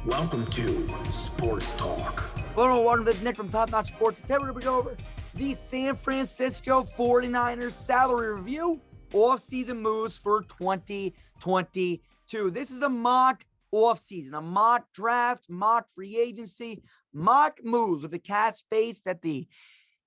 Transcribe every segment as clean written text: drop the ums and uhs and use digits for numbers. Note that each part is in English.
Welcome to Sports Talk. Hello, everyone. This is Nick from Top Notch Sports. Today we're going to go over the San Francisco 49ers salary review, off-season moves for 2022. This is a mock off-season, a mock draft, mock free agency, mock moves with the cap space that the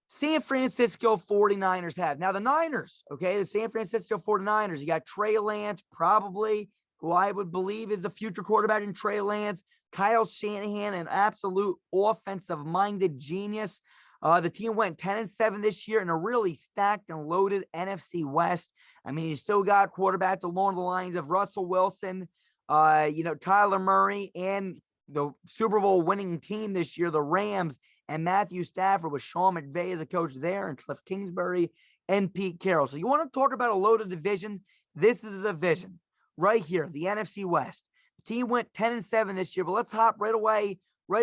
San Francisco 49ers have. Now, the Niners, the San Francisco 49ers, you got Trey Lance, probably, who I would believe is a future quarterback in Trey Lance. Kyle Shanahan, an absolute offensive-minded genius. The team went 10-7 this year in a really stacked and loaded NFC West. I mean, you still got quarterbacks along the lines of Russell Wilson, Kyler Murray, and the Super Bowl winning team this year, the Rams, and Matthew Stafford with Sean McVay as a coach there, and Cliff Kingsbury and Pete Carroll. So you want to talk about a loaded division? This is a division right here, the NFC West. The team went 10-7 this year, but let's hop right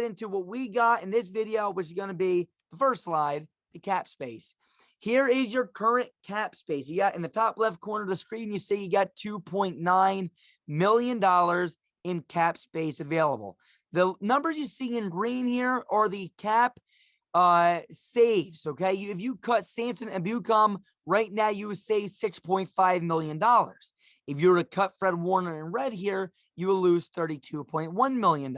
into what we got in this video, which is going to be the first slide, the cap space. Here is your current cap space. You got in the top left corner of the screen, you see you got $2.9 million in cap space available. The numbers you see in green here are the cap saves, okay? If you cut Samson and Bucum right now, you would save $6.5 million. If you were to cut Fred Warner in red here, you will lose $32.1 million.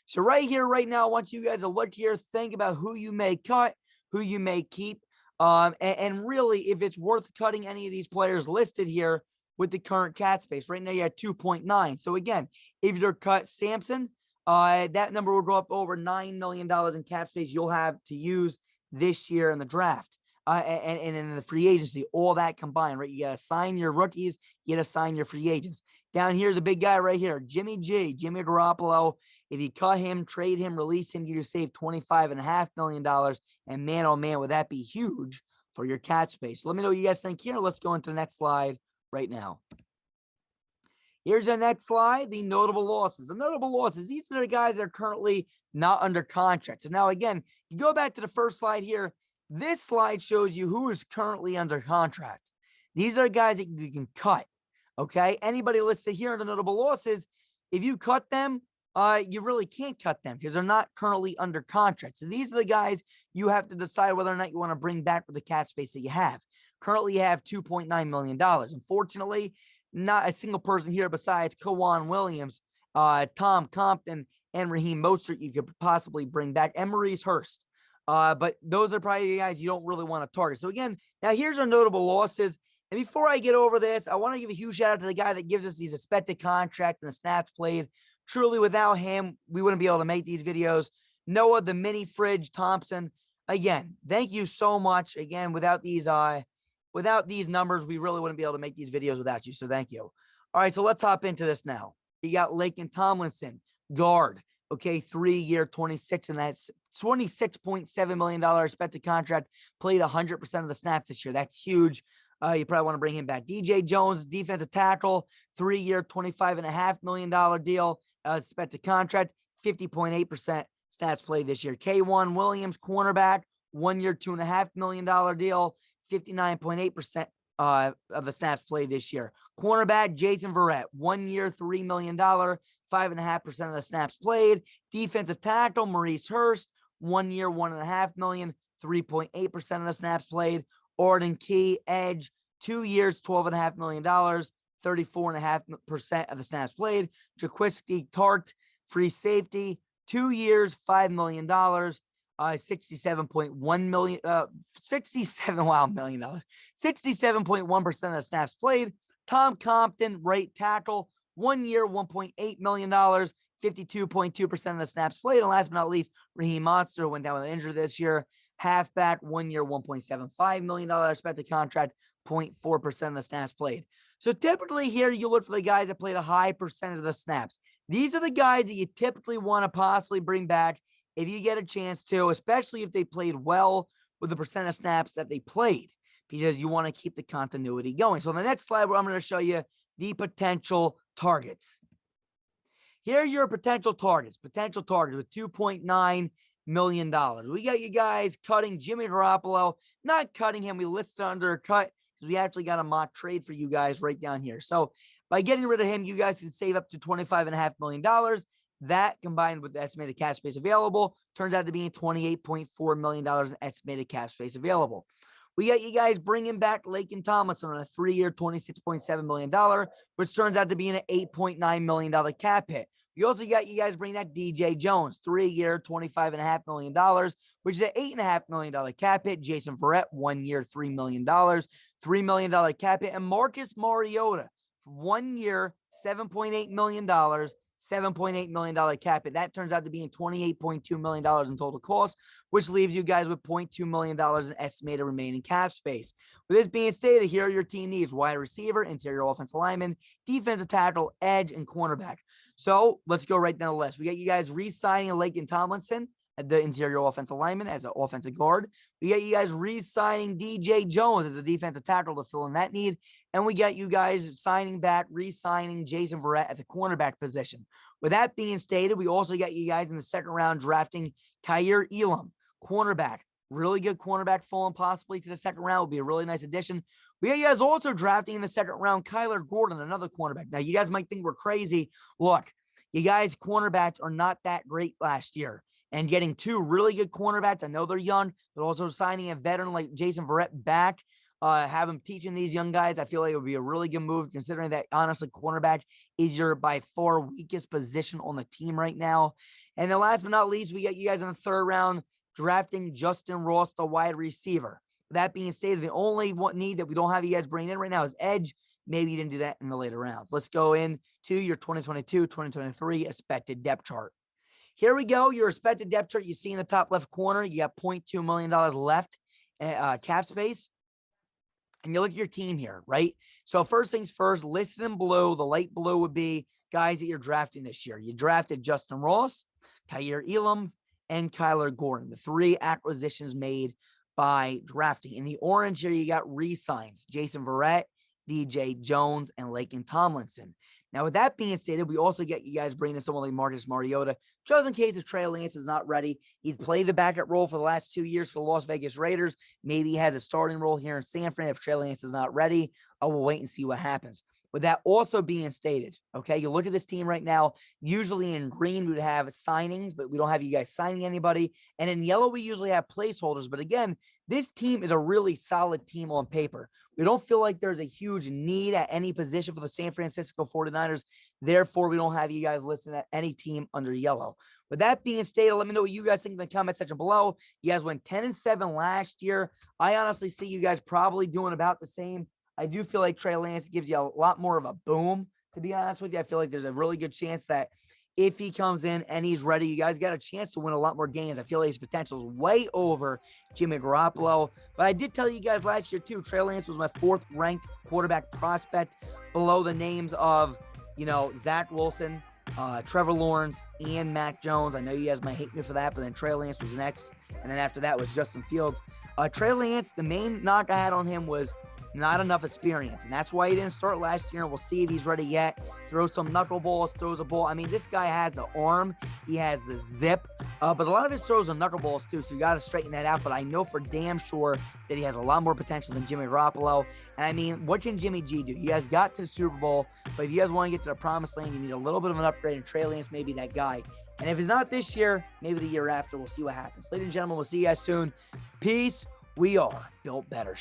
So right here, right now, I want you guys to look here, think about who you may cut, who you may keep, and really if it's worth cutting any of these players listed here with the current cap space. Right now, you have 2.9. So again, if you're cut Samson, that number will go up over $9 million in cap space you'll have to use this year in the draft. And in the free agency, all that combined, right? You got to sign your rookies, you got to sign your free agents. Down here's a big guy right here, Jimmy Garoppolo. If you cut him, trade him, release him, you just save $25.5 million. And man, oh man, would that be huge for your cap space. So let me know what you guys think here. Let's go into the next slide right now. Here's our next slide, the notable losses. The notable losses, these are the guys that are currently not under contract. So now, again, you go back to the first slide here. This slide shows you who is currently under contract. These are guys that you can cut, okay? Anybody listed here in the notable losses, if you cut them, you really can't cut them because they're not currently under contract. So these are the guys you have to decide whether or not you want to bring back with the cap space that you have. Currently, you have $2.9 million. Unfortunately, not a single person here besides Kwan Williams, Tom Compton, and Raheem Mostert you could possibly bring back, and Maurice Hurst. But those are probably the guys you don't really want to target. So again, now here's our notable losses. And before I get over this, I want to give a huge shout out to the guy that gives us these expected contracts and the snaps played. Truly, without him, we wouldn't be able to make these videos. Noah, the mini fridge Thompson. Again, thank you so much. Again, without these numbers, we really wouldn't be able to make these videos without you. So thank you. All right, so let's hop into this now. You got Laken Tomlinson, guard. Okay, 3-year, $26.7 million expected contract. Played 100% of the snaps this year. That's huge. You probably want to bring him back. DJ Jones, defensive tackle, 3-year, $25.5 million deal. Expected contract, 50.8% stats played this year. K1 Williams, cornerback, 1-year, $2.5 million deal, 59.8% of the snaps played this year. Cornerback Jason Verrett, 1-year, $3 million, 5.5% of the snaps played. Defensive tackle Maurice Hurst, 1-year, $1.5 million, 3.8% of the snaps played. Orton Key, edge, 2 years, $12.5 million, 34.5% of the snaps played. Jaquiski Tart, free safety, 2 years, $5 million, 67.1% of the snaps played. Tom Compton, right tackle, 1 year, $1.8 million, 52.2% of the snaps played. And last but not least, Raheem Mostert went down with an injury this year. Halfback, 1 year, $1.75 million expected contract, 0.4% of the snaps played. So typically here, you look for the guys that played a high percentage of the snaps. These are the guys that you typically want to possibly bring back if you get a chance to, especially if they played well with the percent of snaps that they played, because you want to keep the continuity going. So on the next slide, where I'm going to show you the potential targets. Here are your potential targets with $2.9 million. We got you guys cutting Jimmy Garoppolo, not cutting him. We listed under a cut because we actually got a mock trade for you guys right down here. So by getting rid of him, you guys can save up to $25.5 million. That combined with the estimated cap space available turns out to be $28.4 million in estimated cap space available. We got you guys bringing back Laken Tomlinson on a 3-year, $26.7 million, which turns out to be an $8.9 million cap hit. We also got you guys bringing back DJ Jones, 3-year, $25.5 million, which is an $8.5 million cap hit. Jason Verrett, 1 year, $3 million, $3 million cap hit. And Marcus Mariota, 1 year, $7.8 million, $7.8 million cap hit. That turns out to be $28.2 million in total cost, which leaves you guys with $0.2 million in estimated remaining cap space. With this being stated, here are your team needs: wide receiver, interior offensive lineman, defensive tackle, edge, and cornerback. So let's go right down the list. We got you guys re-signing Laken Tomlinson at the interior offensive lineman as an offensive guard. We got you guys re-signing DJ Jones as a defensive tackle to fill in that need. And we got you guys re-signing Jason Verrett at the cornerback position. With that being stated, we also got you guys in the second round drafting Kyer Elam, cornerback. Really good cornerback falling possibly to the second round. Would be a really nice addition. We got you guys also drafting in the second round Kyler Gordon, another cornerback. Now, you guys might think we're crazy. Look, you guys cornerbacks are not that great last year. And getting two really good cornerbacks, I know they're young, but also signing a veteran like Jason Verrett back, have him teaching these young guys, I feel like it would be a really good move, considering that, honestly, cornerback is your by far weakest position on the team right now. And then last but not least, we got you guys in the third round drafting Justin Ross, the wide receiver. That being stated, the only need that we don't have you guys bringing in right now is edge. Maybe you didn't do that in the later rounds. Let's go into your 2022-2023 expected depth chart. Here we go. Your expected depth chart you see in the top left corner. You got $0.2 million left cap space. And you look at your team here, right? So first things first, listed in blue, the light blue would be guys that you're drafting this year. You drafted Justin Ross, Kyer Elam, and Kyler Gordon, the 3 acquisitions made by drafting. In the orange here, you got re-signs: Jason Verrett, DJ Jones, and Laken Tomlinson. Now, with that being stated, we also get you guys bringing in someone like Marcus Mariota, just in case if Trey Lance is not ready. He's played the backup role for the last 2 years for the Las Vegas Raiders. Maybe he has a starting role here in San Fran if Trey Lance is not ready. I will wait and see what happens. With that also being stated, okay, you look at this team right now. Usually in green, we would have signings, but we don't have you guys signing anybody. And in yellow, we usually have placeholders. But again, this team is a really solid team on paper. We don't feel like there's a huge need at any position for the San Francisco 49ers. Therefore, we don't have you guys listed at any team under yellow. With that being stated, let me know what you guys think in the comment section below. You guys went 10-7 last year. I honestly see you guys probably doing about the same. I do feel like Trey Lance gives you a lot more of a boom, to be honest with you. I feel like there's a really good chance that if he comes in and he's ready, you guys got a chance to win a lot more games. I feel like his potential is way over Jimmy Garoppolo. But I did tell you guys last year, too, Trey Lance was my 4th ranked quarterback prospect, below the names of, Zach Wilson, Trevor Lawrence, and Mac Jones. I know you guys might hate me for that, but then Trey Lance was next. And then after that was Justin Fields. Trey Lance, the main knock I had on him was not enough experience, and that's why he didn't start last year. We'll see if he's ready yet. Throws some knuckleballs, throws a ball. I mean, this guy has the arm. He has the zip, but a lot of his throws are knuckleballs too, so you got to straighten that out. But I know for damn sure that he has a lot more potential than Jimmy Garoppolo. And I mean, what can Jimmy G do? You guys got to the Super Bowl, but if you guys want to get to the promised land, you need a little bit of an upgrade, and Trey Lance may be that guy. And if it's not this year, maybe the year after. We'll see what happens. Ladies and gentlemen, we'll see you guys soon. Peace. We are Built Better.